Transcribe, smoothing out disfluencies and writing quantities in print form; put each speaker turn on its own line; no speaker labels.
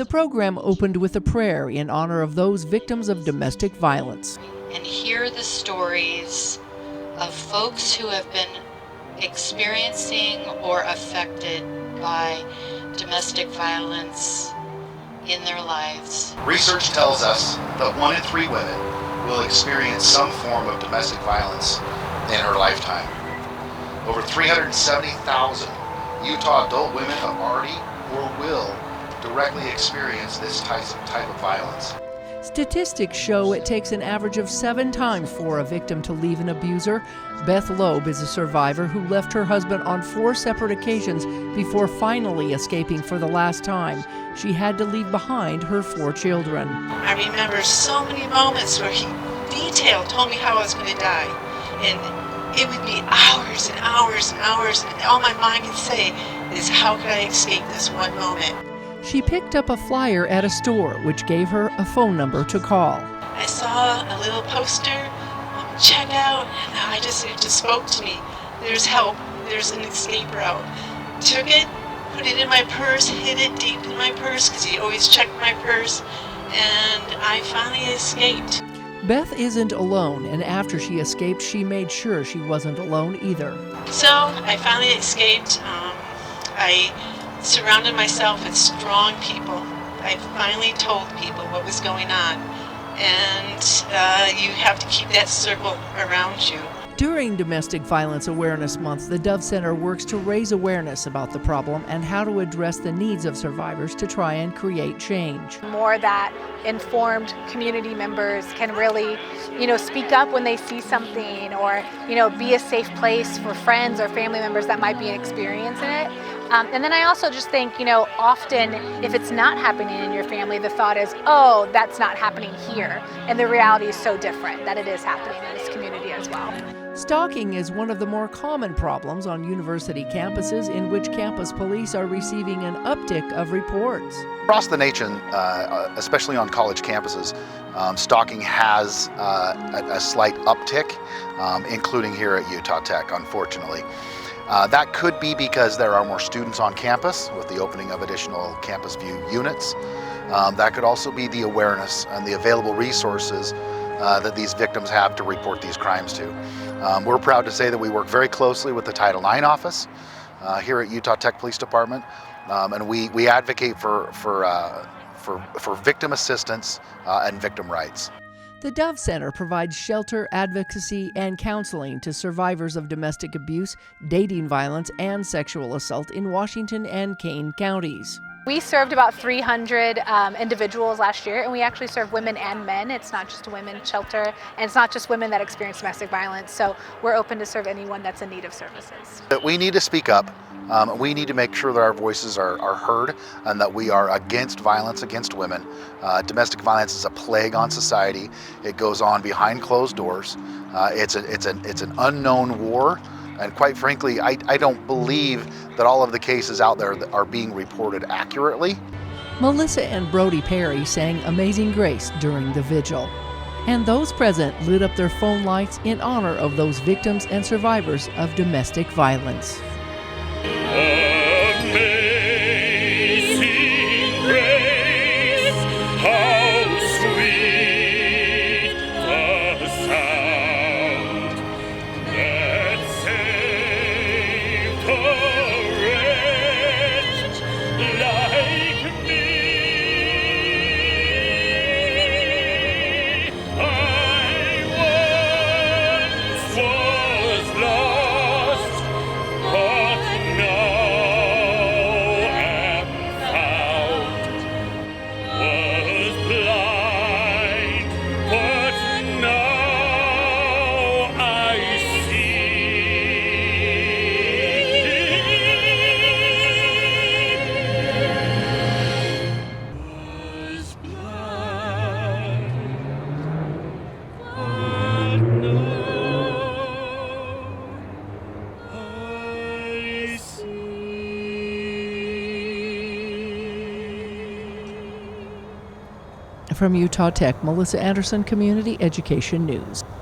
The program opened with a prayer in honor of those victims of domestic violence.
And hear the stories of folks who have been experiencing or affected by domestic violence in their lives.
Research tells us that 1 in 3 women will experience some form of domestic violence in her lifetime. Over 370,000 Utah adult women have already or will directly experience this type of violence.
Statistics show it takes an average of 7 times for a victim to leave an abuser. Beth Loeb is a survivor who left her husband on 4 separate occasions before finally escaping for the last time. She had to leave behind her 4 children.
I remember so many moments where he told me how I was going to die. And it would be hours and hours and hours, and all my mind could say is, how could I escape this one moment?
She picked up a flyer at a store, which gave her a phone number to call.
I saw a little poster, check out, and it just spoke to me. There's help, there's an escape route. Took it, put it in my purse, hid it deep in my purse, because he always checked my purse, and I finally escaped.
Beth isn't alone, and after she escaped, she made sure she wasn't alone either.
So I finally escaped. I surrounded myself with strong people. I finally told people what was going on, and you have to keep that circle around you.
During Domestic Violence Awareness Month, the Dove Center works to raise awareness about the problem and how to address the needs of survivors to try and create change.
More that informed community members can really, speak up when they see something, or, be a safe place for friends or family members that might be experiencing it. And then I also just think, often if it's not happening in your family, the thought is, oh, that's not happening here. And the reality is so different that it is happening in this community as well.
Stalking is one of the more common problems on university campuses, in which campus police are receiving an uptick of reports.
Across the nation, especially on college campuses, stalking has a slight uptick, including here at Utah Tech, unfortunately. That could be because there are more students on campus with the opening of additional campus view units. That could also be the awareness and the available resources that these victims have to report these crimes to. We're proud to say that we work very closely with the Title IX office here at Utah Tech Police Department, and we advocate for victim assistance and victim rights.
The Dove Center provides shelter, advocacy, and counseling to survivors of domestic abuse, dating violence, and sexual assault in Washington and Kane Counties.
We served about 300 individuals last year, and we actually serve women and men. It's not just a women's shelter, and it's not just women that experience domestic violence, so we're open to serve anyone that's in need of services.
We need to speak up. We need to make sure that our voices are heard and that we are against violence against women. Domestic violence is a plague on society. It goes on behind closed doors. It's an unknown war. And quite frankly, I don't believe that all of the cases out there that are being reported accurately.
Melissa and Brodie Perry sang Amazing Grace during the vigil. And those present lit up their phone lights in honor of those victims and survivors of domestic violence.
Amazing grace, how sweet the sound that saved a wretch like me. I once was lost, but now am found. Was blind, but now I see. Was blind, but now I see.
From Utah Tech, Melissa Anderson, Community Education News.